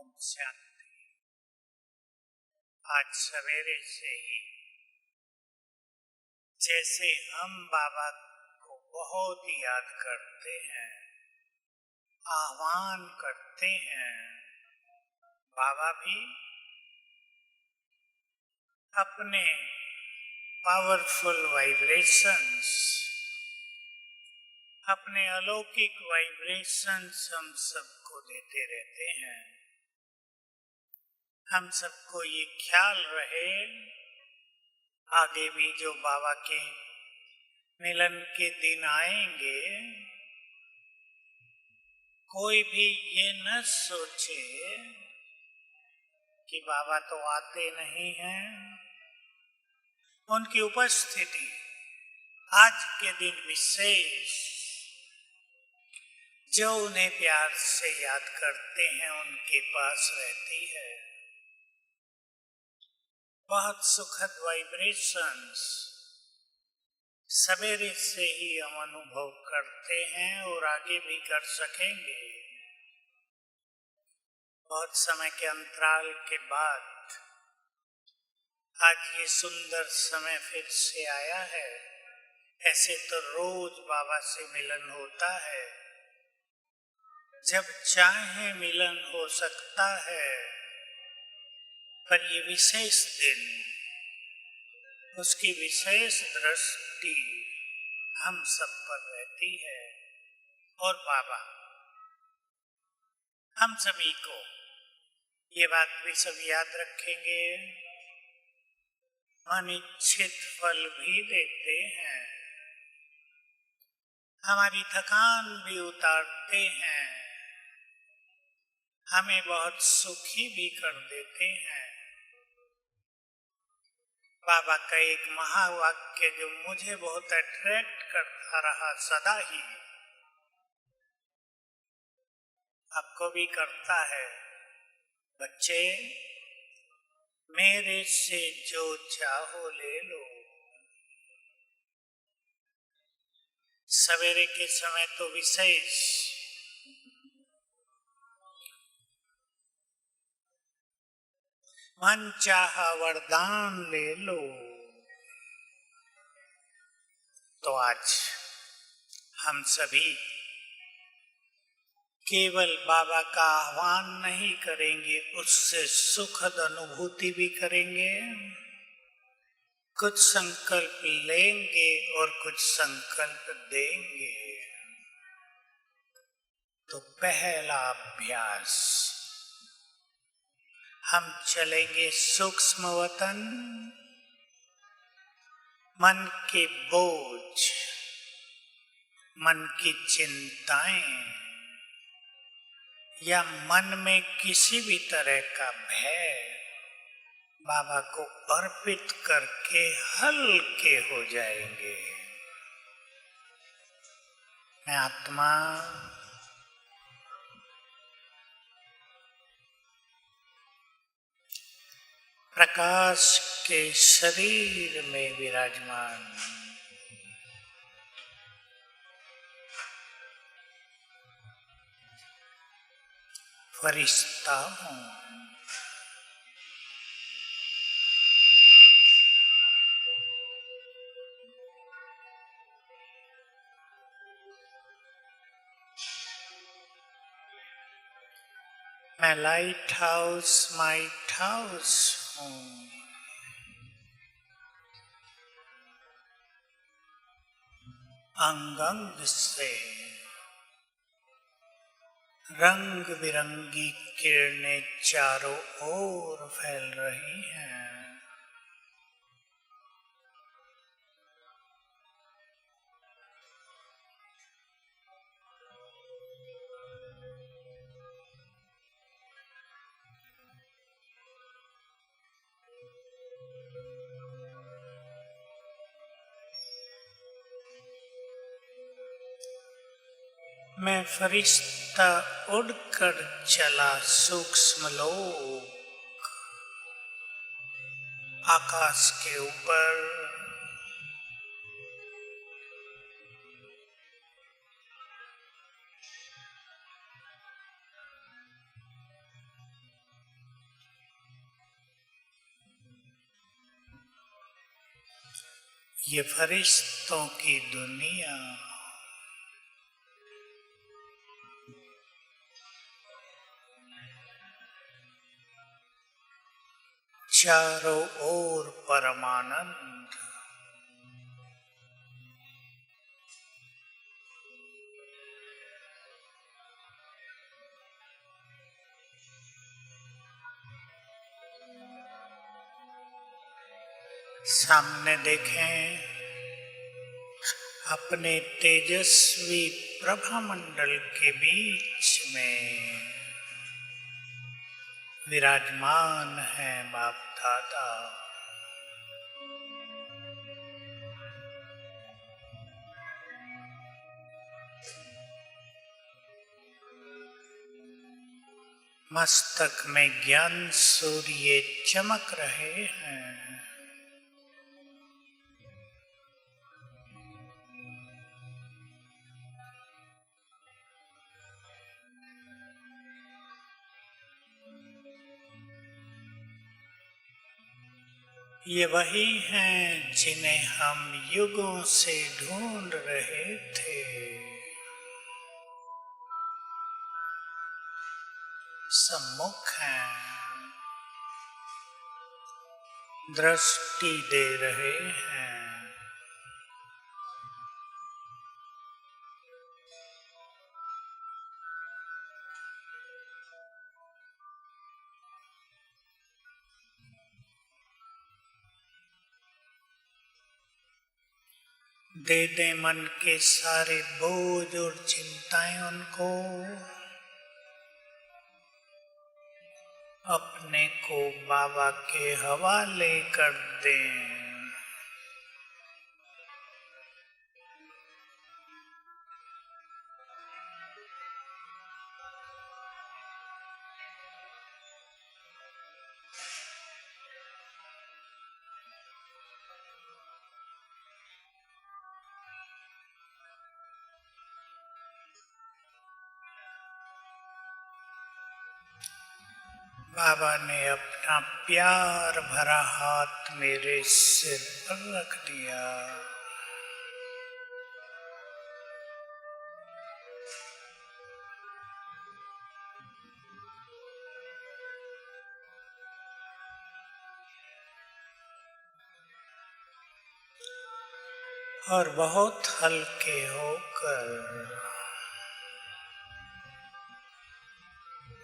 ओम शांति। आज सवेरे से ही जैसे हम बाबा को बहुत याद करते हैं, आह्वान करते हैं, बाबा भी अपने पावरफुल वाइब्रेशंस, अपने अलौकिक वाइब्रेशंस हम सबको देते रहते हैं। हम सबको ये ख्याल रहे, आगे भी जो बाबा के मिलन के दिन आएंगे, कोई भी ये न सोचे कि बाबा तो आते नहीं हैं। उनकी उपस्थिति आज के दिन विशेष, जो उन्हें प्यार से याद करते हैं उनके पास रहती है। बहुत सुखद वाइब्रेशंस सवेरे से ही हम अनुभव करते हैं और आगे भी कर सकेंगे। बहुत समय के अंतराल के बाद आज ये सुंदर समय फिर से आया है। ऐसे तो रोज बाबा से मिलन होता है, जब चाहे मिलन हो सकता है, पर ये विशेष दिन, उसकी विशेष दृष्टि हम सब पर रहती है। और बाबा हम सभी को ये बात भी सब याद रखेंगे, अनिश्चित फल भी देते हैं, हमारी थकान भी उतारते हैं, हमें बहुत सुखी भी कर देते हैं। बाबा का एक महावाक्य जो मुझे बहुत अट्रैक्ट करता रहा सदा ही, आपको भी करता है, बच्चे मेरे से जो चाहो ले लो। सवेरे के समय तो विशेष मन चाहा वरदान ले लो। तो आज हम सभी केवल बाबा का आह्वान नहीं करेंगे, उससे सुखद अनुभूति भी करेंगे, कुछ संकल्प लेंगे और कुछ संकल्प देंगे। तो पहला अभ्यास, हम चलेंगे सूक्ष्म वतन। मन के बोझ, मन की चिंताएं या मन में किसी भी तरह का भय बाबा को अर्पित करके हल्के हो जाएंगे। मैं आत्मा प्रकाश के शरीर में विराजमान, फरिश्ता हूं। मैं लाइट हाउस माइट हाउस हूं। अंग अंग से रंग बिरंगी किरणें चारों ओर फैल रही हैं। मैं फरिश्ता उड़कर चला सूक्ष्म लोक, आकाश के ऊपर ये फरिश्तों की दुनिया, चारों ओर परमानंद, सामने देखें अपने तेजस्वी प्रभामंडल के बीच में विराजमान है बाप दादा। मस्तक में ज्ञान सूर्य चमक रहे हैं। ये वही हैं जिन्हें हम युगों से ढूंढ रहे थे। सम्मुख हैं, दृष्टि दे रहे हैं। दे दे मन के सारे बोझ और चिंताएं उनको, अपने को बाबा के हवाले कर दें। बाबा ने अपना प्यार भरा हाथ मेरे सिर पर रख दिया। और बहुत हल्के होकर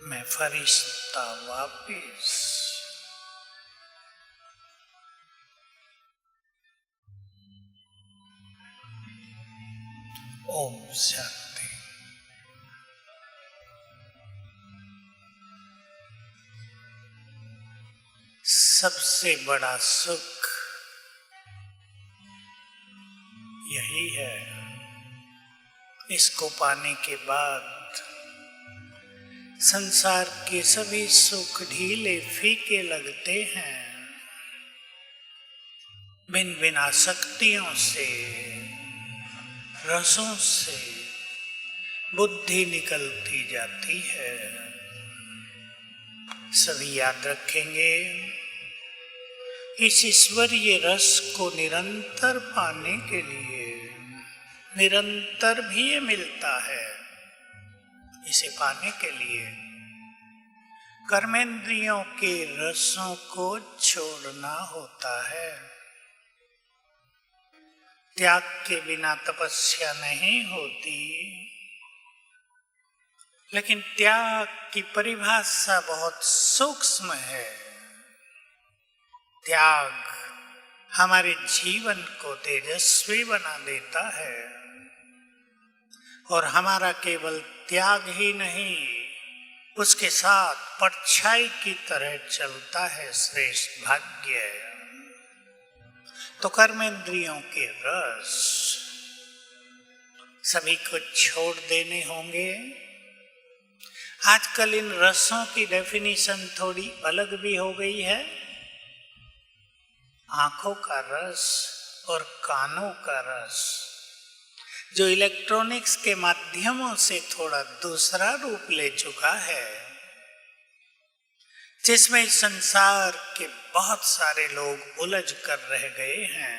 मैं फरिश्ता वापिस ओम शांति। सबसे बड़ा सुख यही है। इसको पाने के बाद संसार के सभी सुख ढीले फीके लगते हैं। बिन बिन आसक्तियों से, रसों से बुद्धि निकलती जाती है। सभी याद रखेंगे, इस ईश्वरीय रस को निरंतर पाने के लिए निरंतर भी ये मिलता है। इसे पाने के लिए कर्मेंद्रियों के रसों को छोड़ना होता है। त्याग के बिना तपस्या नहीं होती, लेकिन त्याग की परिभाषा बहुत सूक्ष्म है। त्याग हमारे जीवन को तेजस्वी बना देता है और हमारा केवल त्याग ही नहीं, उसके साथ परछाई की तरह चलता है श्रेष्ठ भाग्य। तो कर्मेंद्रियों के रस सभी को छोड़ देने होंगे। आजकल इन रसों की डेफिनेशन थोड़ी अलग भी हो गई है। आंखों का रस और कानों का रस, जो इलेक्ट्रॉनिक्स के माध्यमों से थोड़ा दूसरा रूप ले चुका है, जिसमें संसार के बहुत सारे लोग उलझ कर रह गए हैं।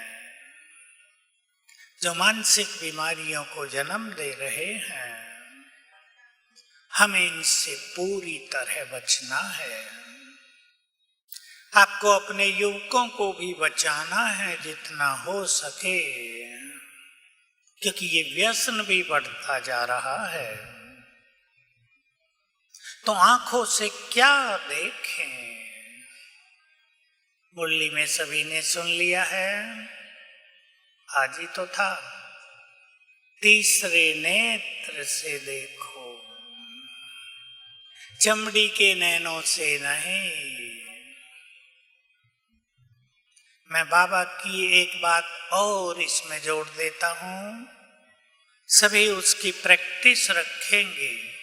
जो मानसिक बीमारियों को जन्म दे रहे हैं, हमें इनसे पूरी तरह बचना है। आपको अपने युवकों को भी बचाना है जितना हो सके, क्योंकि ये व्यसन भी बढ़ता जा रहा है। तो आंखों से क्या देखें? मुरली में सभी ने सुन लिया है, आज ही तो था, तीसरे नेत्र से देखो, चमड़ी के नैनों से नहीं। मैं बाबा की एक बात और इसमें जोड़ देता हूं, सभी उसकी प्रैक्टिस रखेंगे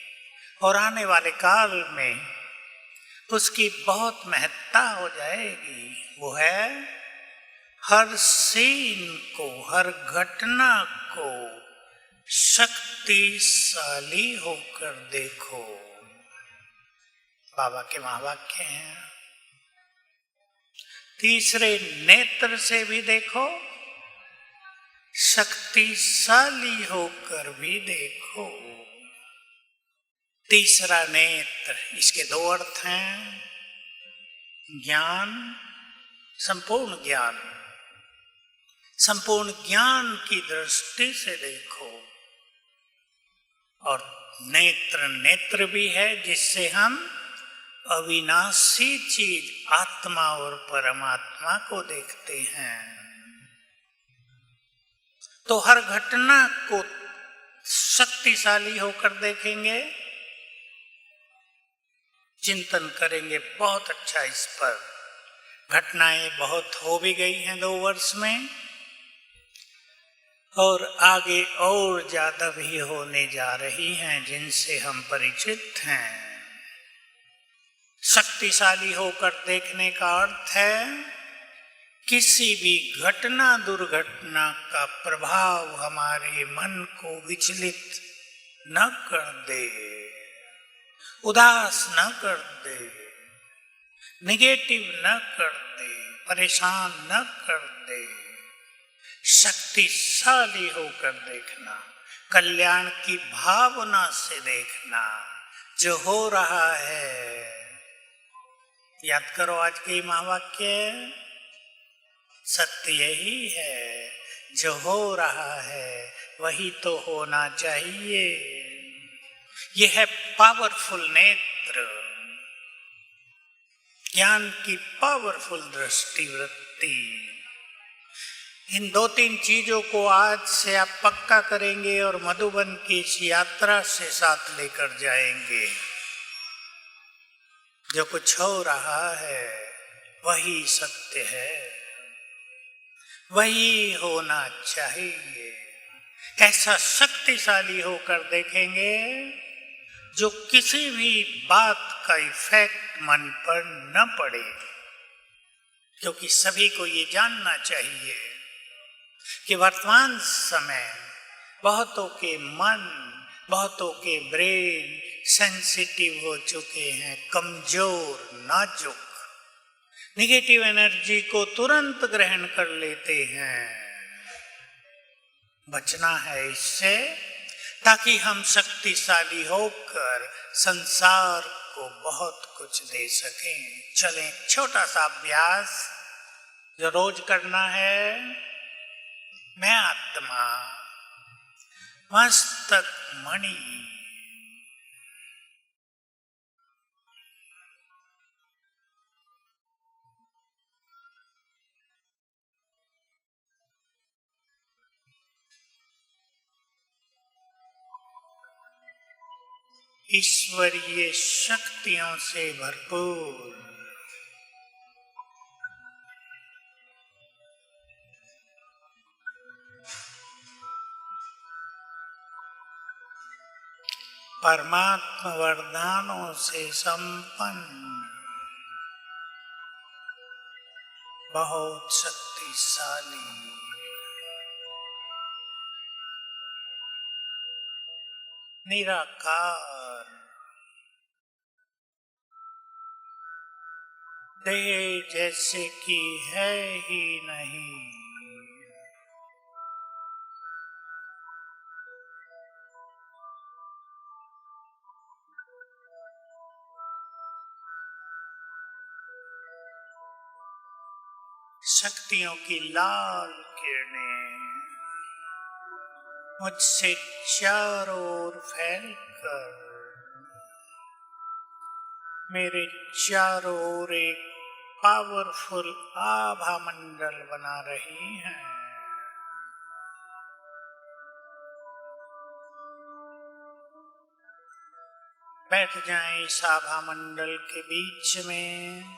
और आने वाले काल में उसकी बहुत महत्ता हो जाएगी। वो है हर सीन को, हर घटना को शक्तिशाली होकर देखो। बाबा के महावाक्य हैं। तीसरे नेत्र से भी देखो, शक्तिशाली होकर भी देखो। तीसरा नेत्र, इसके दो अर्थ हैं, ज्ञान, संपूर्ण ज्ञान। संपूर्ण ज्ञान की दृष्टि से देखो। और नेत्र, नेत्र भी है जिससे हम अविनाशी चीज आत्मा और परमात्मा को देखते हैं। तो हर घटना को शक्तिशाली होकर देखेंगे, चिंतन करेंगे बहुत अच्छा इस पर। घटनाएं बहुत हो भी गई हैं 2 वर्ष में, और आगे और ज्यादा भी होने जा रही हैं, जिनसे हम परिचित हैं। शक्तिशाली होकर देखने का अर्थ है किसी भी घटना, दुर्घटना का प्रभाव हमारे मन को विचलित न कर दे, उदास न कर दे, निगेटिव न कर दे, परेशान न कर दे। शक्तिशाली होकर देखना, कल्याण की भावना से देखना। जो हो रहा है, याद करो आज के महावाक्य, सत्य यही है, जो हो रहा है वही तो होना चाहिए। यह है पावरफुल नेत्र, ज्ञान की पावरफुल दृष्टि वृत्ति। इन 2-3 चीजों को आज से आप पक्का करेंगे और मधुबन की इस यात्रा से साथ लेकर जाएंगे। जो कुछ हो रहा है वही सत्य है, वही होना चाहिए। ऐसा शक्तिशाली होकर देखेंगे जो किसी भी बात का इफेक्ट मन पर न पड़े, क्योंकि सभी को ये जानना चाहिए कि वर्तमान समय बहुतों के मन, बहुतों के ब्रेन सेंसिटिव हो चुके हैं, कमजोर, नाजुक, निगेटिव एनर्जी को तुरंत ग्रहण कर लेते हैं। बचना है इससे, ताकि हम शक्तिशाली होकर संसार को बहुत कुछ दे सकें। चलें, छोटा सा अभ्यास जो रोज करना है। मैं आत्मा, मस्तक मणि, ईश्वरीय शक्तियों से भरपूर, परमात्मा वरदानों से संपन्न, बहुत शक्तिशाली, निराकार, देह जैसे कि है ही नहीं, शक्तियों की लाल किरणें मुझसे चारों ओर फैलकर मेरे चारों ओर एक पावरफुल आभा मंडल बना रही हैं। बैठ जाएं इस आभा मंडल के बीच में।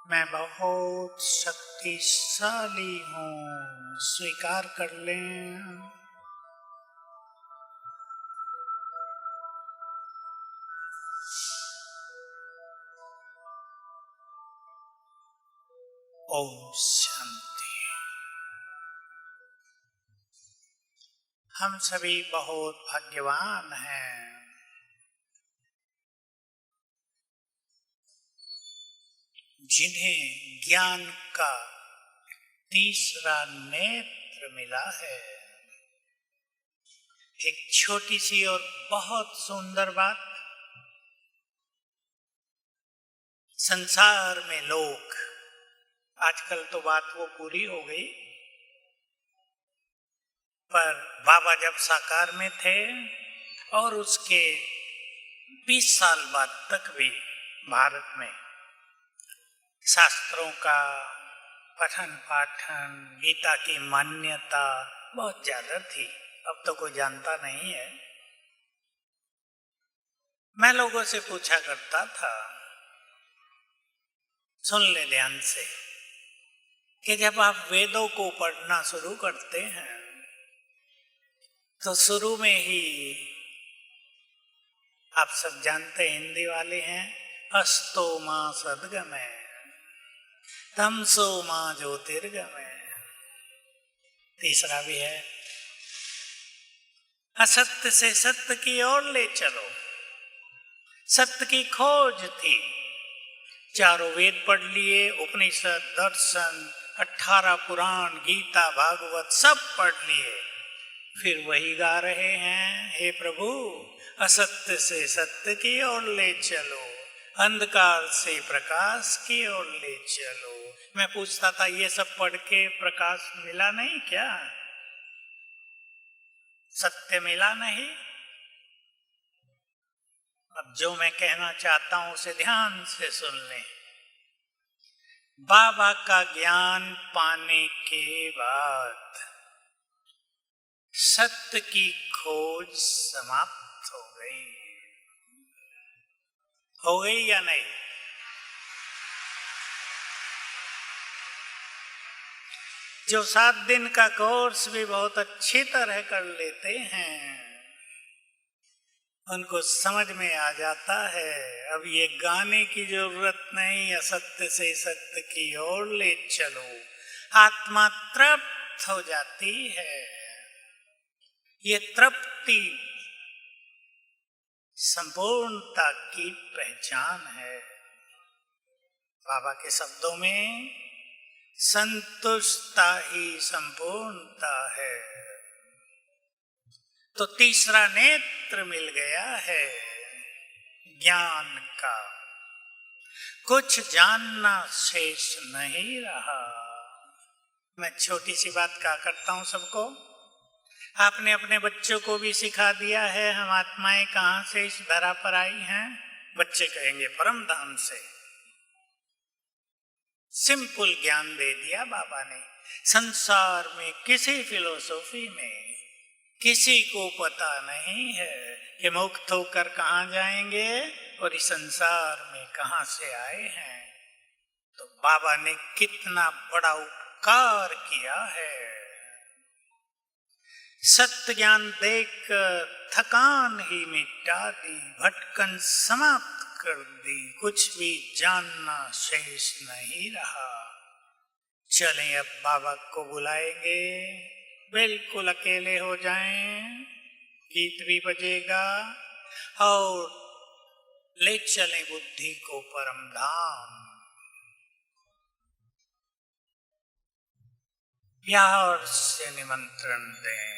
मैं बहुत शक्तिशाली हूँ, स्वीकार कर लें। ओम शांति। हम सभी बहुत भाग्यवान हैं। जिन्हें ज्ञान का तीसरा नेत्र मिला है। एक छोटी सी और बहुत सुंदर बात, संसार में लोग, आजकल तो बात वो पूरी हो गई, पर बाबा जब साकार में थे और उसके 20 साल बाद तक भी भारत में शास्त्रों का पठन पाठन, गीता की मान्यता बहुत ज्यादा थी। अब तो कोई जानता नहीं है। मैं लोगों से पूछा करता था, सुन ले ध्यान से, कि जब आप वेदों को पढ़ना शुरू करते हैं तो शुरू में ही आप सब जानते हिंदी वाले हैं, अस्तो मां सद्गमय तमसो मां ज्योतिर्गमय। तीसरा भी है, असत्य से सत्य की ओर ले चलो। सत्य की खोज थी। चारों वेद पढ़ लिए, उपनिषद, दर्शन, 18 पुराण, गीता, भागवत सब पढ़ लिए, फिर वही गा रहे हैं, हे प्रभु असत्य से सत्य की ओर ले चलो, अंधकार से प्रकाश की ओर ले चलो। मैं पूछता था, ये सब पढ़ के प्रकाश मिला नहीं क्या? सत्य मिला नहीं? अब जो मैं कहना चाहता हूं उसे ध्यान से सुन लें। बाबा का ज्ञान पाने के बाद सत्य की खोज समाप्त हो गई। हो गई या नहीं? जो 7 दिन का कोर्स भी बहुत अच्छी तरह कर लेते हैं, उनको समझ में आ जाता है अब ये गाने की जरूरत नहीं, असत्य से सत्य की ओर ले चलो। आत्मा तृप्त हो जाती है। ये तृप्ति संपूर्णता की पहचान है। बाबा के शब्दों में संतुष्टता ही संपूर्णता है। तो तीसरा नेत्र मिल गया है ज्ञान का। कुछ जानना शेष नहीं रहा। मैं छोटी सी बात कहा करता हूं सबको, आपने अपने बच्चों को भी सिखा दिया है हम आत्माएं कहां से इस धरा पर आई हैं। बच्चे कहेंगे परम धाम से। सिंपल ज्ञान दे दिया बाबा ने। संसार में किसी फिलोसॉफी में किसी को पता नहीं है कि मुक्त होकर कहां जाएंगे और इस संसार में कहां से आए हैं। तो बाबा ने कितना बड़ा उपकार किया है। सत्य ज्ञान देकर थकान ही मिटा दी, भटकन समाप्त कर दी, कुछ भी जानना शेष नहीं रहा। चलें अब बाबा को बुलाएंगे, बिल्कुल अकेले हो जाएं, गीत भी बजेगा और ले चलें बुद्धि को परम धाम। प्यार से निमंत्रण दें।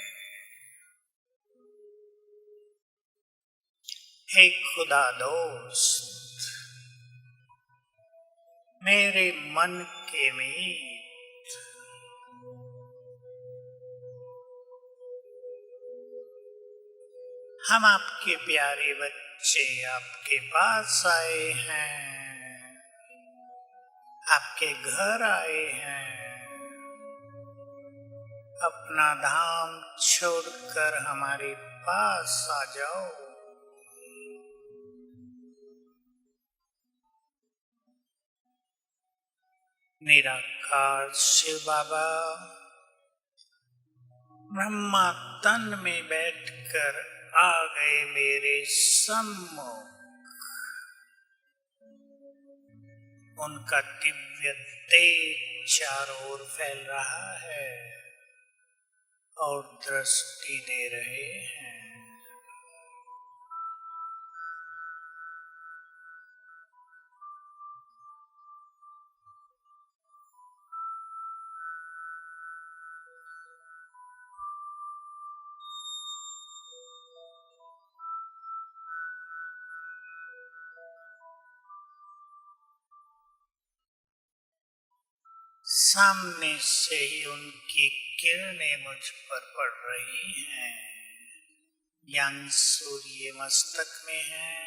हे खुदा दोस्त, मेरे मन के मीत, हम आपके प्यारे बच्चे आपके पास आए हैं, आपके घर आए हैं। अपना धाम छोड़कर हमारे पास आ जाओ। निराकार शिव बाबा ब्रह्मा तन में बैठकर आ गए मेरे सम्मुख। उनका दिव्य तेज चारों ओर फैल रहा है और दृष्टि दे रहे हैं। सामने से ही उनकी किरणें मुझ पर पड़ रही हैं। ज्ञान सूर्य मस्तक में है।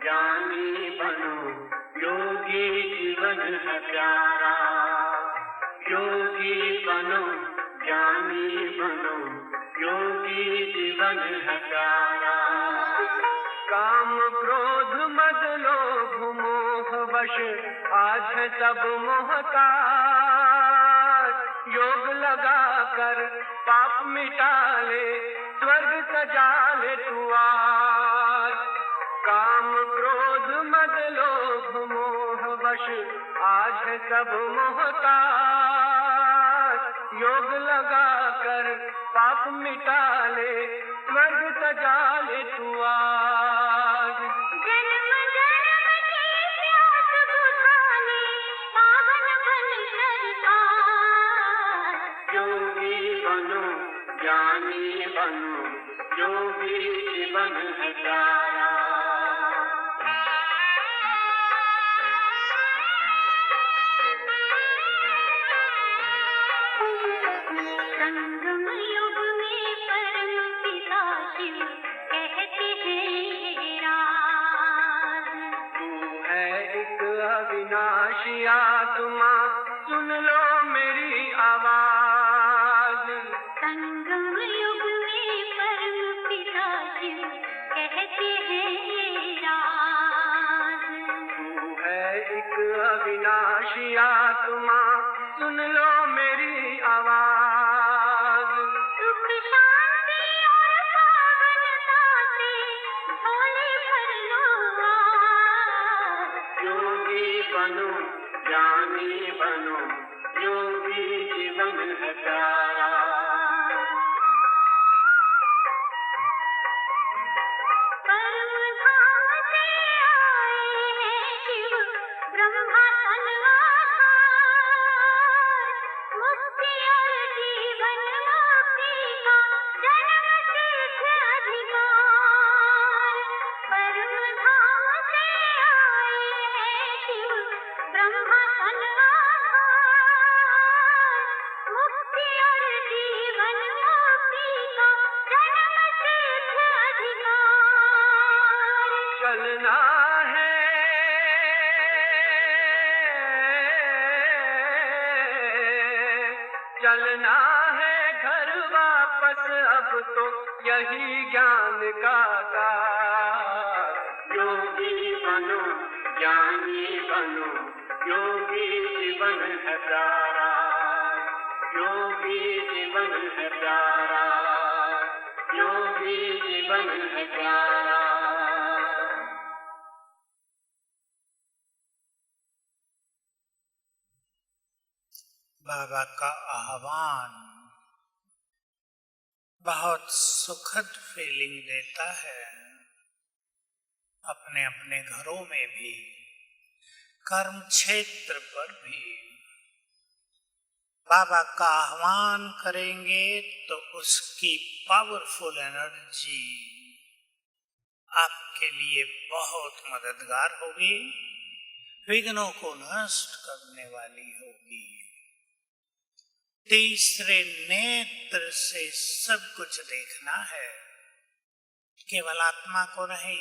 ज्ञानी बनो, योगी जीवन है प्यारा। योगी बनो, ज्ञानी बनो, योगी जीवन है प्यारा। काम क्रोध मद लोभ मोह वश आज है सब मोहताज। योग लगा कर पाप मिटा ले, स्वर्ग सजा ले तू आज। काम क्रोध मद लोभ मोह वश आज है सब मोहताज। योग लगा कर पाप मिटा ले, स्वर्ग सजा ले तू आज। जन्म जन्म की प्यास बुझा ले, पावन बन सरकार। योगी बनो, ज्ञानी बनो, योगी जीवन है प्यारा। संगम युग में परम पिता शिव कहते हैं राज। तू है एक अविनाशी आत्मा, सुन लो मेरी आवाज। संगम युग में परम पिता शिव कहते हैं राज। तू है एक अविनाशी आत्मा, सुन लो मेरी आवाज। सुख शांति और पावनता से झोले भर लो आज। योगी बनो, ज्ञानी बनो, योगी जीवन है प्यारा। परम धाम से आए हैं शिव ब्रह्मा तलवार। मुक्ति और जीवन चलना है घर वापस अब तो यही ज्ञान का सार। योगी बनो ज्ञानी बनो, योगी जीवन है प्यारा, योगी जीवन है प्यारा, योगी जीवन है प्यारा। बाबा का आह्वान बहुत सुखद फीलिंग देता है। अपने अपने घरों में भी, कर्म क्षेत्र पर भी बाबा का आह्वान करेंगे तो उसकी पावरफुल एनर्जी आपके लिए बहुत मददगार होगी, विघ्नों को नष्ट करने वाली होगी। तीसरे नेत्र से सब कुछ देखना है, केवल आत्मा को नहीं,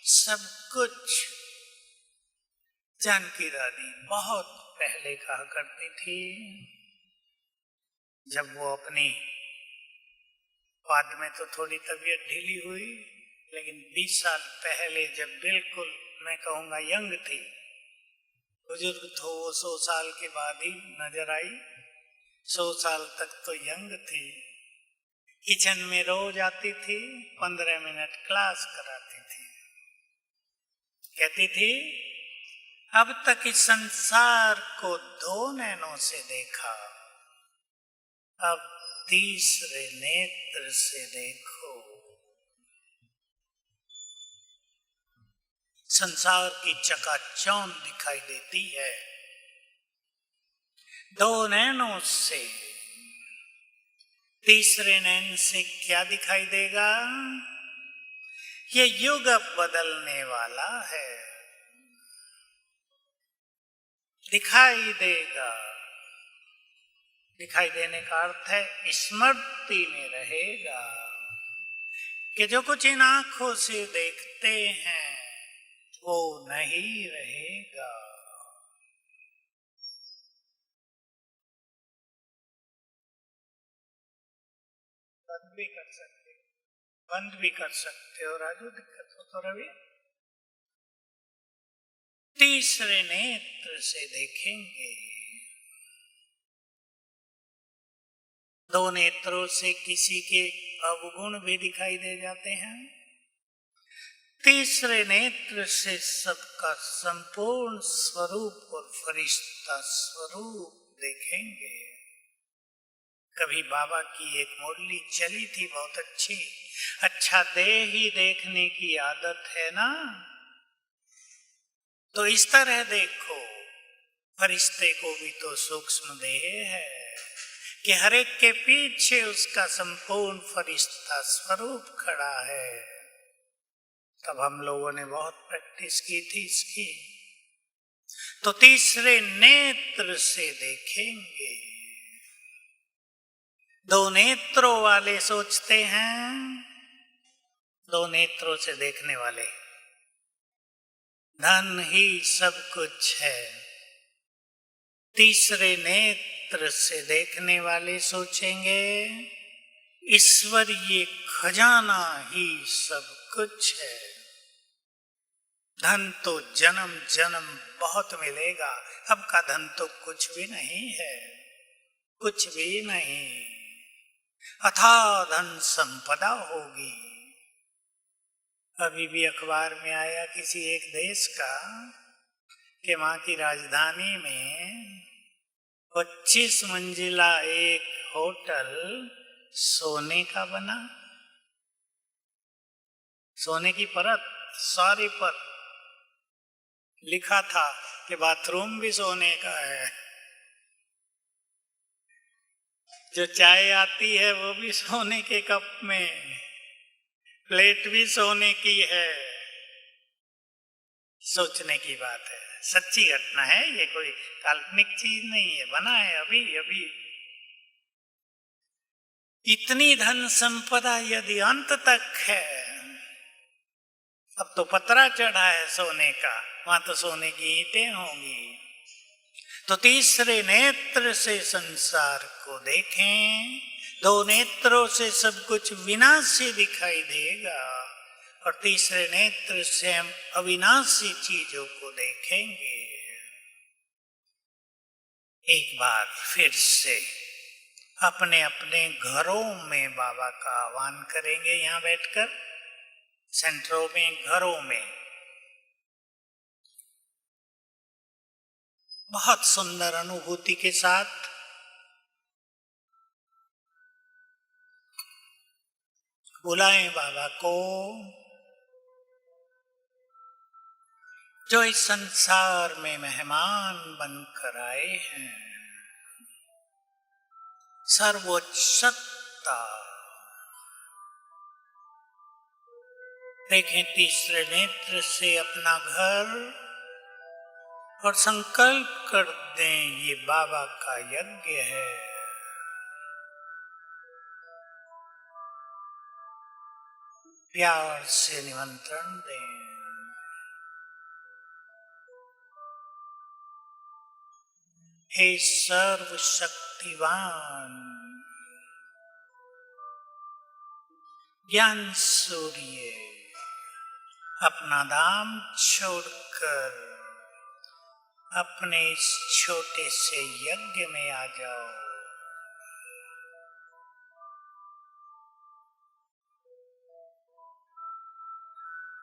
सब कुछ। जानकी दादी बहुत पहले कहा करती थी, जब वो अपनी, बाद में तो थोड़ी तबीयत ढीली हुई, लेकिन 20 साल पहले जब बिल्कुल मैं कहूँगा यंग थी, बुजुर्ग तो वो 100 साल के बाद ही नजर आई, 100 साल तक तो यंग थी। किचन में रोज आती थी, 15 मिनट क्लास कराती थी। कहती थी, अब तक इस संसार को 2 नैनों से देखा, अब तीसरे नेत्र से देखो। संसार की चकाचौंध दिखाई देती है 2 नैनों से। तीसरे नैन से क्या दिखाई देगा? ये युग अब बदलने वाला है, दिखाई देगा। दिखाई देने का अर्थ है स्मृति में रहेगा कि जो कुछ इन आंखों से देखते हैं वो नहीं रहेगा। बंद भी कर सकते, बंद भी कर सकते हो राजू, दिक्कत हो तो रवि। तीसरे नेत्र से देखेंगे। 2 नेत्रों से किसी के अवगुण भी दिखाई दे जाते हैं, तीसरे नेत्र से सबका संपूर्ण स्वरूप और फरिश्ता स्वरूप देखेंगे। कभी बाबा की एक मुरली चली थी बहुत अच्छी, अच्छा देह ही देखने की आदत है ना, तो इस तरह देखो, फरिश्ते को भी तो सूक्ष्म देह है कि हर एक के पीछे उसका संपूर्ण फरिश्ता स्वरूप खड़ा है। तब हम लोगों ने बहुत प्रैक्टिस की थी इसकी। तो तीसरे नेत्र से देखेंगे। 2 नेत्रों वाले सोचते हैं, 2 नेत्रों से देखने वाले, धन ही सब कुछ है। तीसरे नेत्र से देखने वाले सोचेंगे, ईश्वर ये खजाना ही सब कुछ है। धन तो जन्म जन्म बहुत मिलेगा, अब का धन तो कुछ भी नहीं है, कुछ भी नहीं। अथाह धन संपदा होगी। अभी भी अखबार में आया किसी एक देश का कि वहां की राजधानी में 25 मंजिला एक होटल सोने का बना, सोने की परत, सारी पर लिखा था कि बाथरूम भी सोने का है, जो चाय आती है वो भी सोने के कप में, प्लेट भी सोने की है। सोचने की बात है, सच्ची घटना है, ये कोई काल्पनिक चीज नहीं है, बना है अभी अभी। इतनी धन संपदा यदि अंत तक है, अब तो पतरा चढ़ा है सोने का, वहां तो सोने की ईंटें होंगी। तो तीसरे नेत्र से संसार को देखें। दो नेत्रों से सब कुछ विनाशी दिखाई देगा और तीसरे नेत्र से हम अविनाशी चीजों को देखेंगे। एक बार फिर से अपने अपने घरों में बाबा का आह्वान करेंगे। यहां बैठकर सेंटरों में, घरों में बहुत सुंदर अनुभूति के साथ बुलाएं बाबा को, जो इस संसार में मेहमान बनकर आए हैं। सर्वोच्च सत्ता देखें तीसरे नेत्र से अपना घर और संकल्प कर दें ये बाबा का यज्ञ है। प्यार से निमंत्रण दें। हे सर्वशक्तिवान ज्ञान सूर्य, अपना धाम छोड़कर अपने इस छोटे से यज्ञ में आ जाओ।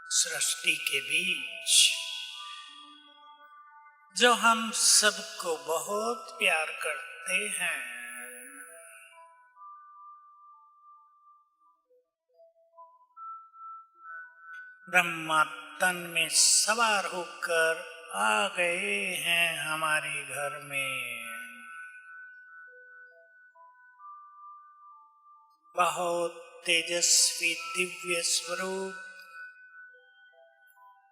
सृष्टि के बीच जो हम सबको बहुत प्यार करते हैं, ब्रह्मा तन में सवार होकर आ गए हैं हमारे घर में। बहुत तेजस्वी दिव्य स्वरूप,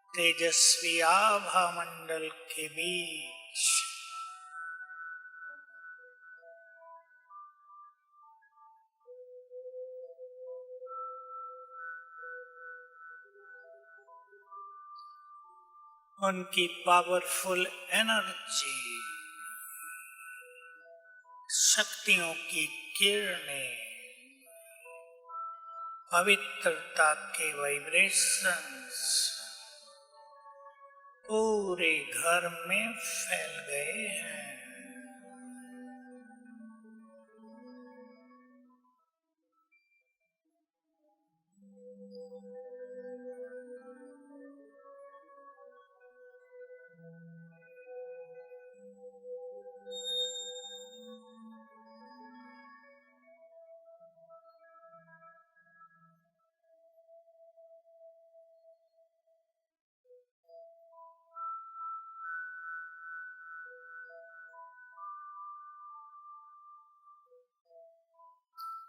तेजस्वी आभा मंडल के बीच उनकी पावरफुल एनर्जी, शक्तियों की किरणें, पवित्रता के वाइब्रेशंस पूरे घर में फैल गए हैं।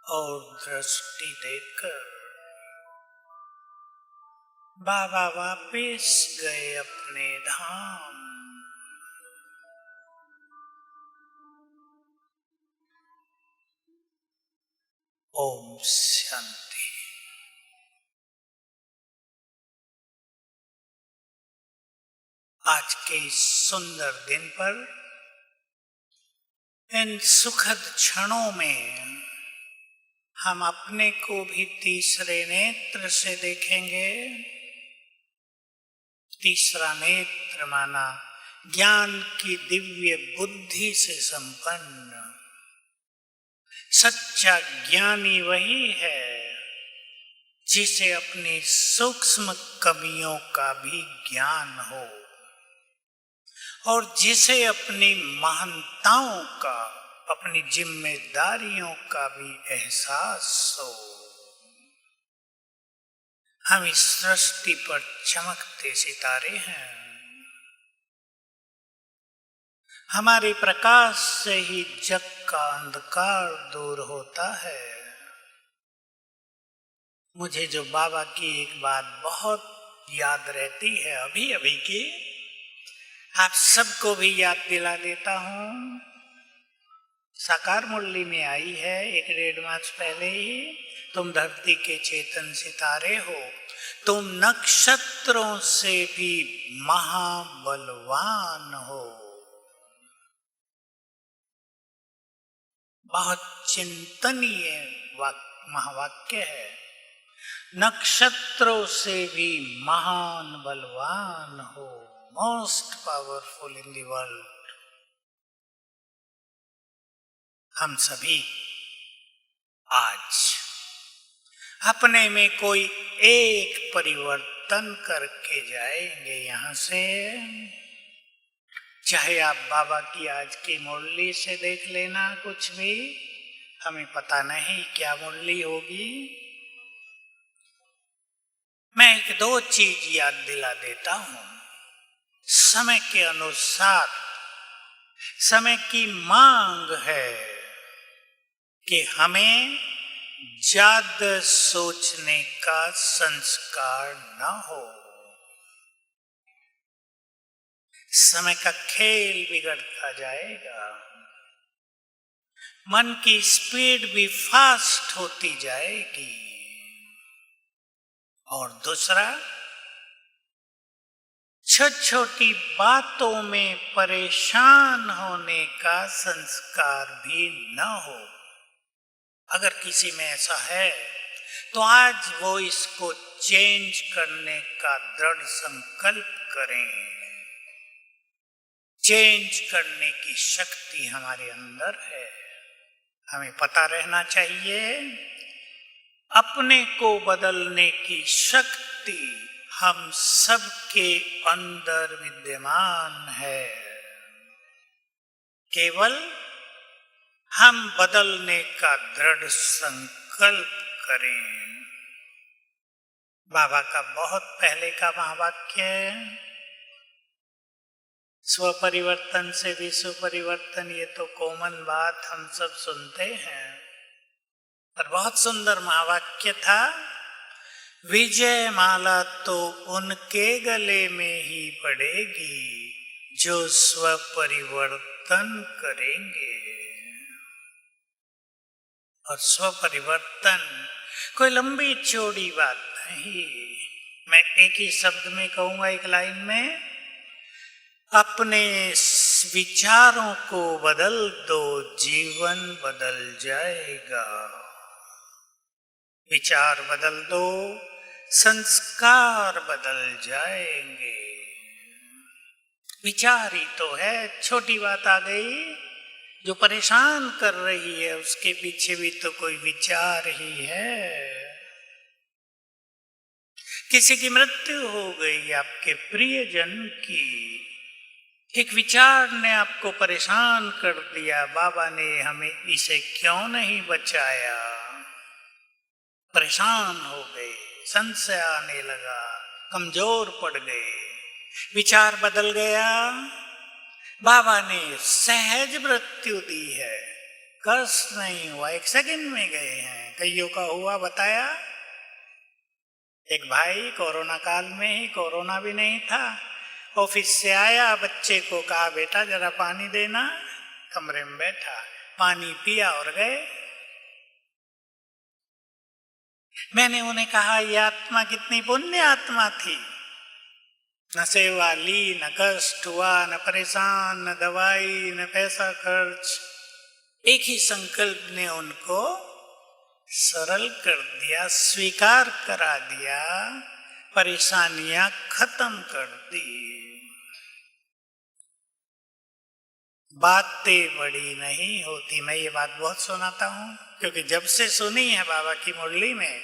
और दृष्टि देकर बाबा वापिस गए अपने धाम। ओम शांति। आज के इस सुंदर दिन पर, इन सुखद क्षणों में हम अपने को भी तीसरे नेत्र से देखेंगे। तीसरा नेत्र माना ज्ञान की दिव्य बुद्धि से संपन्न। सच्चा ज्ञानी वही है जिसे अपनी सूक्ष्म कमियों का भी ज्ञान हो और जिसे अपनी महानताओं का, अपनी जिम्मेदारियों का भी एहसास हो। हम इस सृष्टि पर चमकते सितारे हैं। हमारे प्रकाश से ही जग का अंधकार दूर होता है। मुझे जो बाबा की एक बात बहुत याद रहती है अभी अभी की, आप सबको भी याद दिला देता हूं। साकार मुरली में आई है 1-1.5 मास पहले ही। तुम धरती के चेतन सितारे हो, तुम नक्षत्रों से भी महाबलवान हो। बहुत चिंतनीय महावाक्य है। नक्षत्रों से भी महान बलवान हो, most powerful in the world. हम सभी आज अपने में कोई एक परिवर्तन करके जाएंगे यहां से। चाहे आप बाबा की आज की मुरली से देख लेना, कुछ भी हमें पता नहीं क्या मुरली होगी। मैं एक दो चीज याद दिला देता हूं। समय के अनुसार समय की मांग है कि हमें ज्यादा सोचने का संस्कार न हो। समय का खेल बिगड़ता जाएगा, मन की स्पीड भी फास्ट होती जाएगी। और दूसरा, छोटी बातों में परेशान होने का संस्कार भी न हो। अगर किसी में ऐसा है तो आज वो इसको चेंज करने का दृढ़ संकल्प करें। चेंज करने की शक्ति हमारे अंदर है। हमें पता रहना चाहिए अपने को बदलने की शक्ति हम सबके अंदर विद्यमान है। केवल हम बदलने का दृढ़ संकल्प करें। बाबा का बहुत पहले का महावाक्य है, स्व परिवर्तन से विश्व परिवर्तन। ये तो कॉमन बात हम सब सुनते हैं, पर बहुत सुंदर महावाक्य था। विजय माला तो उनके गले में ही पड़ेगी जो स्व परिवर्तन करेंगे। और स्व परिवर्तन कोई लंबी चौड़ी बात नहीं। मैं एक ही शब्द में कहूंगा, एक लाइन में, अपने विचारों को बदल दो, जीवन बदल जाएगा। विचार बदल दो, संस्कार बदल जाएंगे। विचार ही तो है, छोटी बात आ गई जो परेशान कर रही है, उसके पीछे भी तो कोई विचार ही है। किसी की मृत्यु हो गई, आपके प्रियजन की, एक विचार ने आपको परेशान कर दिया। बाबा ने हमें इसे क्यों नहीं बचाया? परेशान हो गए, संशय आने लगा, कमजोर पड़ गए, विचार बदल गया। बाबा ने सहज मृत्यु दी है, कष्ट नहीं हुआ, 1 सेकंड में गए हैं। कईयों का हुआ बताया। एक भाई कोरोना काल में ही, कोरोना भी नहीं था, ऑफिस से आया, बच्चे को कहा बेटा जरा पानी देना, कमरे में बैठा, पानी पिया और गए। मैंने उन्हें कहा ये आत्मा कितनी पुण्य आत्मा थी, न सेवा ली, न कष्ट हुआ, न परेशान, न दवाई, न पैसा खर्च। एक ही संकल्प ने उनको सरल कर दिया, स्वीकार करा दिया, परेशानियां खत्म कर दी। बातें बड़ी नहीं होती। मैं ये बात बहुत सुनाता हूं, क्योंकि जब से सुनी है बाबा की मुरली में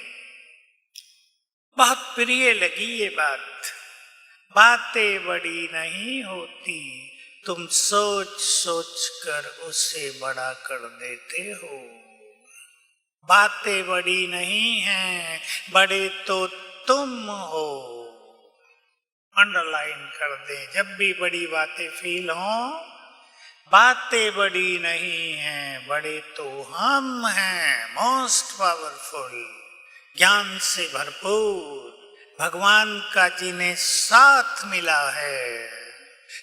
बहुत प्रिय लगी ये बात। बातें बड़ी नहीं होती, तुम सोच सोच कर उसे बड़ा कर देते हो। बातें बड़ी नहीं हैं, बड़े तो तुम हो। अंडरलाइन कर दे, जब भी बड़ी बातें फील हो, बातें बड़ी नहीं हैं, बड़े तो हम हैं। मोस्ट पावरफुल, ज्ञान से भरपूर, भगवान का जिन्हें साथ मिला है,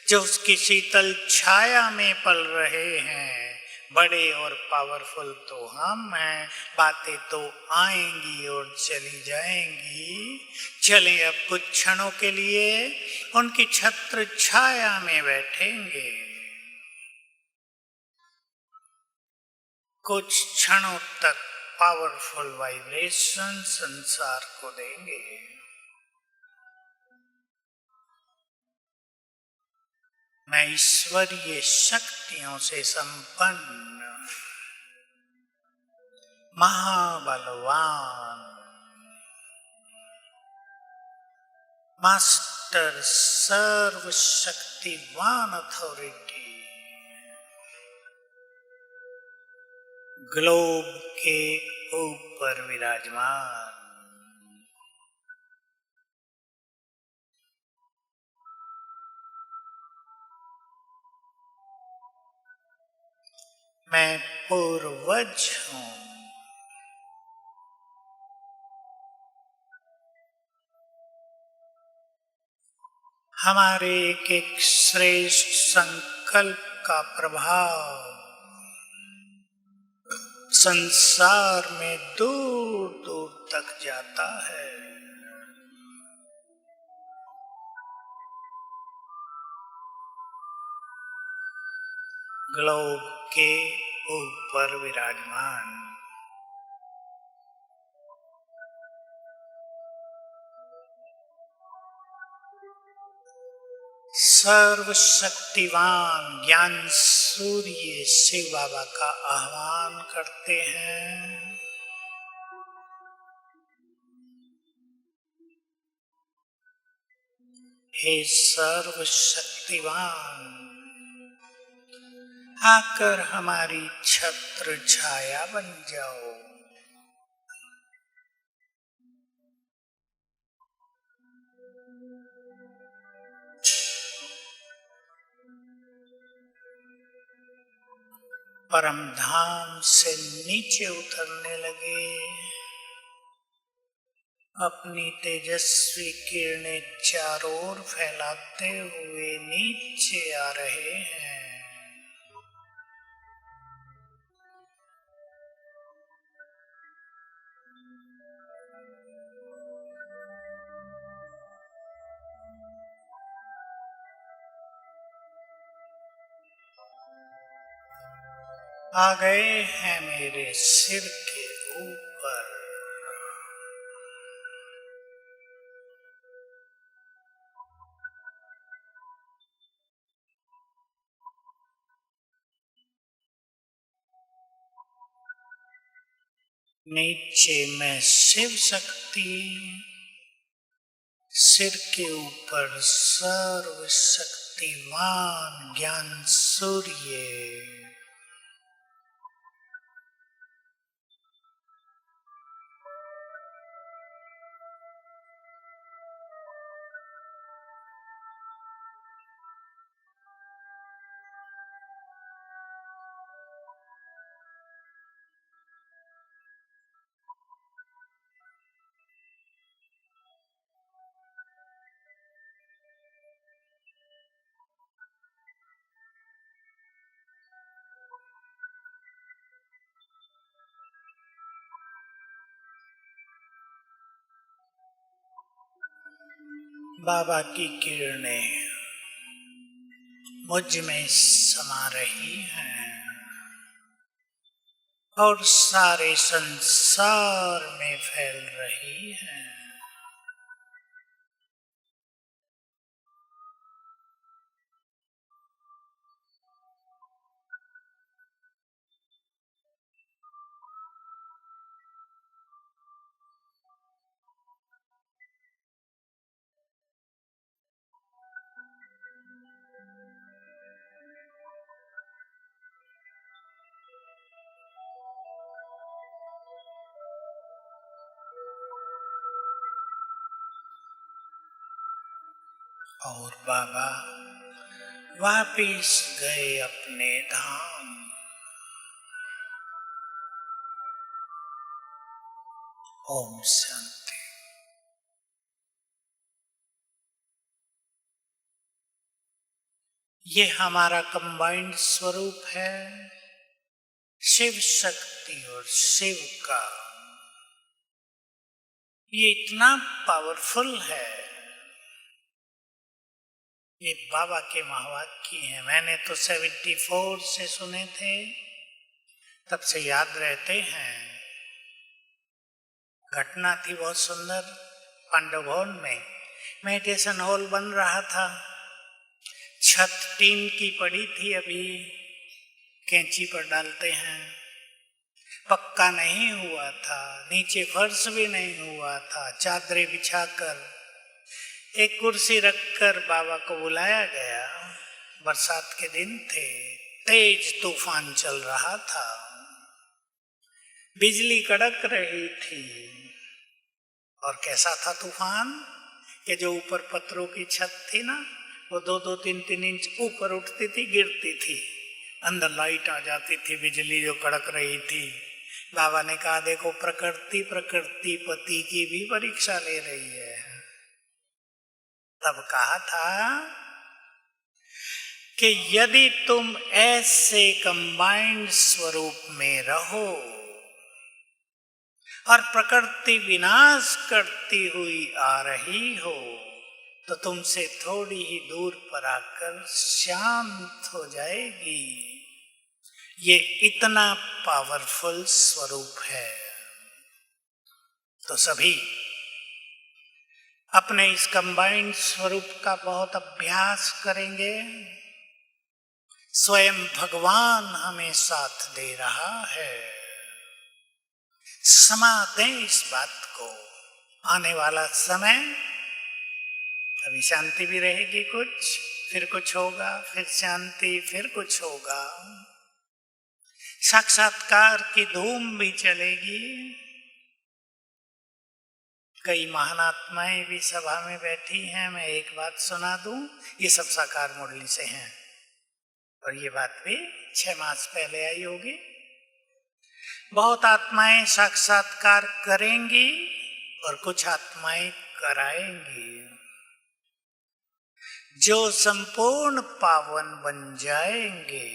जो उसकी शीतल छाया में पल रहे हैं, बड़े और पावरफुल तो हम हैं। बातें तो आएंगी और चली जाएंगी। चलें अब कुछ क्षणों के लिए उनकी छत्र छाया में बैठेंगे। कुछ क्षणों तक पावरफुल वाइब्रेशन संसार को देंगे। मैं ईश्वरीय शक्तियों से संपन्न महाबलवान मास्टर सर्वशक्तिवान अथॉरिटी ग्लोब के ऊपर विराजमान मैं पूर्वज हूँ। हमारे एक एक श्रेष्ठ संकल्प का प्रभाव संसार में दूर दूर तक जाता है। ग्लोब के ऊपर विराजमान सर्वशक्तिवान ज्ञान सूर्य शिव बाबा का आह्वान करते हैं। हे सर्वशक्तिवान, आकर हमारी छत्र छाया बन जाओ। परम धाम से नीचे उतरने लगे। अपनी तेजस्वी किरणें चारों ओर फैलाते हुए नीचे आ रहे हैं। आ गए हैं मेरे सिर के ऊपर। नीचे मैं शिव शक्ति, सिर के ऊपर सर्वशक्तिवान ज्ञान सूर्य। बाबा की किरणें मुझ में समा रही हैं और सारे संसार में फैल रही हैं। और बाबा वापिस गए अपने धाम। ओम शांति। ये हमारा कंबाइंड स्वरूप है, शिव शक्ति और शिव का। ये इतना पावरफुल है। ये बाबा के महावाक्य हैं। मैंने तो 74 से सुने थे, तब से याद रहते हैं। घटना थी बहुत सुंदर। पांडव भवन में मेडिटेशन हॉल बन रहा था। छत टीन की पड़ी थी, अभी कैंची पर डालते हैं, पक्का नहीं हुआ था, नीचे फर्श भी नहीं हुआ था। चादरें बिछाकर एक कुर्सी रखकर बाबा को बुलाया गया। बरसात के दिन थे, तेज तूफान चल रहा था, बिजली कड़क रही थी। और कैसा था तूफान कि जो ऊपर पत्थरों की छत थी ना, वो 2-2, 3-3 इंच ऊपर उठती थी, गिरती थी, अंदर लाइट आ जाती थी, बिजली जो कड़क रही थी। बाबा ने कहा देखो प्रकृति पति की भी परीक्षा ले रही है। तब कहा था कि यदि तुम ऐसे कंबाइंड स्वरूप में रहो और प्रकृति विनाश करती हुई आ रही हो, तो तुमसे थोड़ी ही दूर पर आकर शांत हो जाएगी। ये इतना पावरफुल स्वरूप है। तो सभी अपने इस कंबाइंड स्वरूप का बहुत अभ्यास करेंगे। स्वयं भगवान हमें साथ दे रहा है। समा दें इस बात को। आने वाला समय, अभी शांति भी रहेगी, कुछ फिर कुछ होगा, फिर शांति, फिर कुछ होगा। साक्षात्कार की धूम भी चलेगी। कई महान आत्माएं भी सभा में बैठी हैं। मैं एक बात सुना दूं, ये सब साकार मुरली से हैं और ये बात भी 6 मास पहले आई होगी। बहुत आत्माएं साक्षात्कार करेंगी और कुछ आत्माएं कराएंगी। जो संपूर्ण पावन बन जाएंगे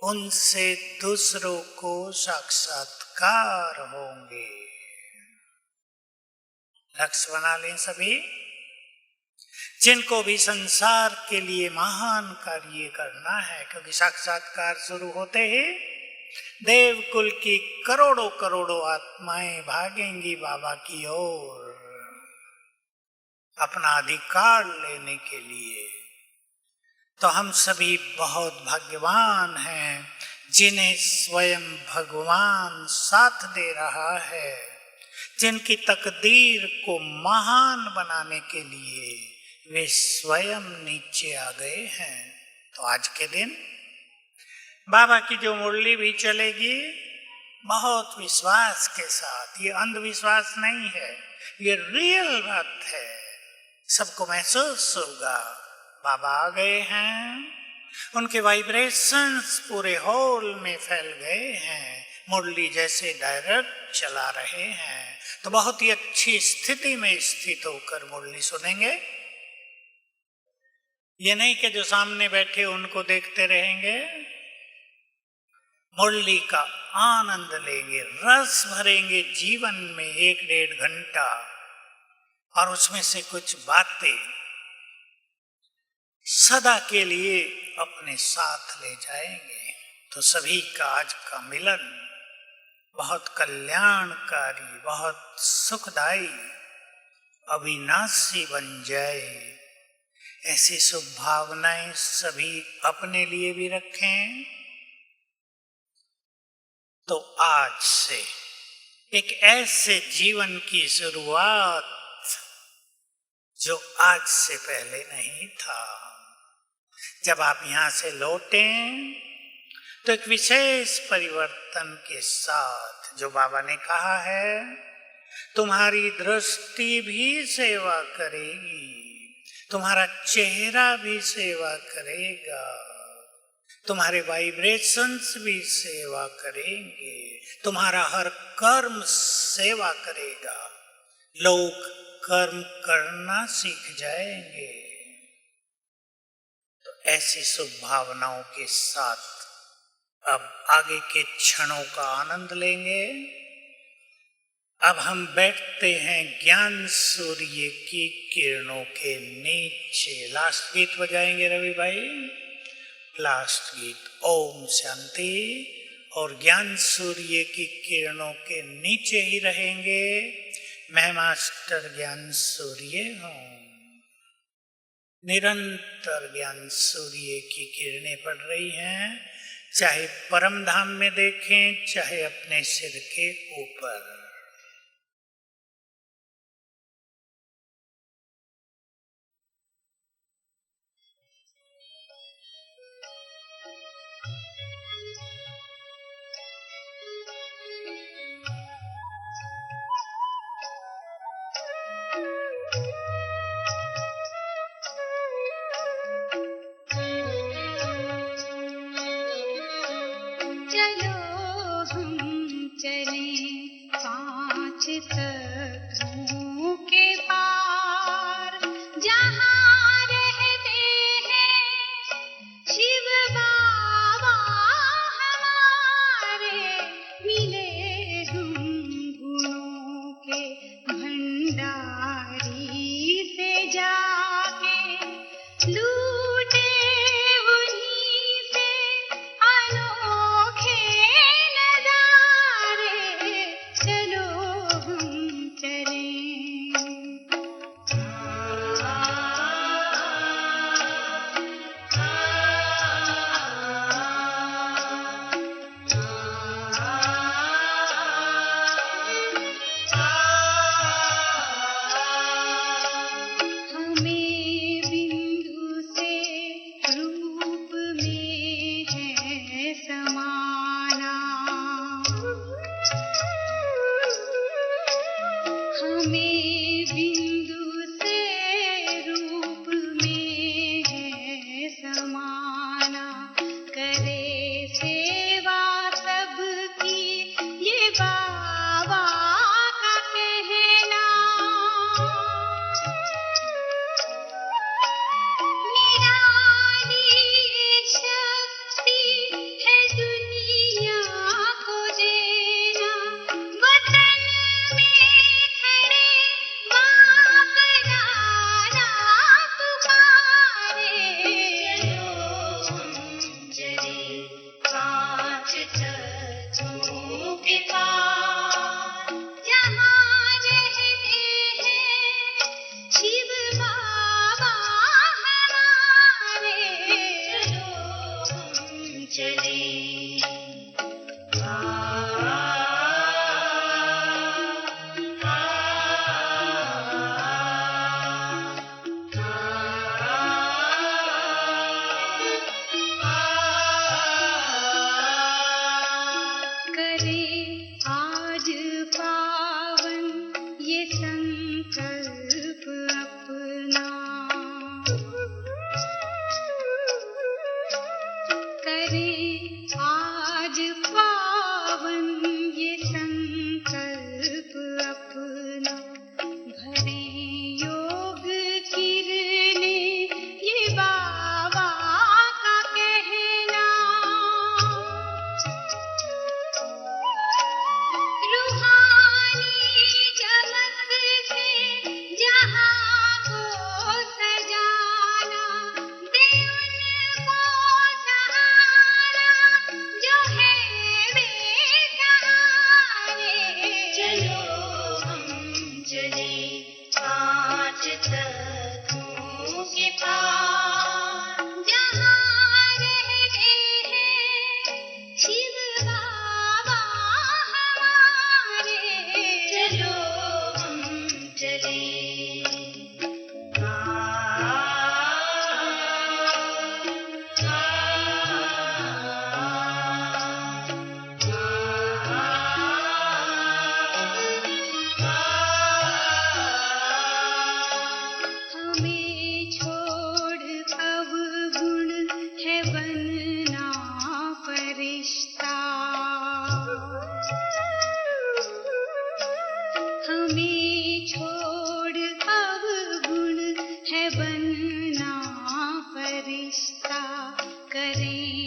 उनसे दूसरों को साक्षात्कार होंगे। लक्ष्य बना लें सभी। जिनको भी संसार के लिए महान कार्य करना है, क्योंकि साक्षात्कार शुरू होते ही देवकुल की करोड़ों करोड़ों आत्माएं भागेंगी बाबा की ओर अपना अधिकार लेने के लिए। तो हम सभी बहुत भाग्यवान हैं जिन्हें स्वयं भगवान साथ दे रहा है, जिनकी तकदीर को महान बनाने के लिए वे स्वयं नीचे आ गए हैं। तो आज के दिन बाबा की जो मुरली भी चलेगी, बहुत विश्वास के साथ। ये अंधविश्वास नहीं है, ये रियल बात है। सबको महसूस होगा बाबा आ गए हैं, उनके वाइब्रेशंस पूरे हॉल में फैल गए हैं, मुरली जैसे डायरेक्ट चला रहे हैं। तो बहुत ही अच्छी स्थिति में स्थित होकर मुरली सुनेंगे। ये नहीं कि जो सामने बैठे उनको देखते रहेंगे, मुरली का आनंद लेंगे, रस भरेंगे जीवन में 1-1.5 घंटा और उसमें से कुछ बातें सदा के लिए अपने साथ ले जाएंगे। तो सभी का आज का मिलन बहुत कल्याणकारी, बहुत सुखदायी, अविनाशी बन जाए, ऐसी शुभ भावनाएं सभी अपने लिए भी रखें। तो आज से एक ऐसे जीवन की शुरुआत जो आज से पहले नहीं था। जब आप यहां से लौटें तो एक विशेष परिवर्तन के साथ, जो बाबा ने कहा है, तुम्हारी दृष्टि भी सेवा करेगी, तुम्हारा चेहरा भी सेवा करेगा, तुम्हारे वाइब्रेशंस भी सेवा करेंगे, तुम्हारा हर कर्म सेवा करेगा। लोग कर्म करना सीख जाएंगे। तो ऐसी शुभ भावनाओं के साथ अब आगे के क्षणों का आनंद लेंगे। अब हम बैठते हैं ज्ञान सूर्य की किरणों के नीचे। लास्ट गीत बजाएंगे रवि भाई, लास्ट गीत। ओम शांति, और ज्ञान सूर्य की किरणों के नीचे ही रहेंगे। मैं मास्टर ज्ञान सूर्य हूँ। निरंतर ज्ञान सूर्य की किरणें पड़ रही हैं, चाहे परम धाम में देखें, चाहे अपने सिर के ऊपर। चलो हम चलें 5 तत्वों के पार, जहाँ रहते हैं शिव बाबा हमारे। मिले हम गुणों के भंडारी से जाके, लूटे उन्हीं से अनोखे नजारे। चलो हम चलें। हमें बिंदु से रूप में है समाना, हमें बिंदु से रूप में है समाना। करे सेवा सबकी ये बाबा का कहना। निराली शक्ति है दुनिया को देना, वतन में खड़े बाप दादा पुकारे। चलो हम चले 5 तत्वों के पार, जहाँ रहते हैं शिव बाबा हमारे। चलो हम चले। करे आज पावन ये संकल्प अपना, करे आज पावन ये संकल्प अपना। भरे योग किरणें ये बाबा का कहना। रूहानी चमक से जहाँ को सजाना, दे उनको सहारा जो है बेसहारे। चलो हम चले 5 तत्वों के पार, जहाँ रहते हैं शिव बाबा हमारे। चलो हम चले। हमें छोड़ अवगुण है बनना फरिश्ता, हमें छोड़ अवगुण है बनना फरिश्ता। करें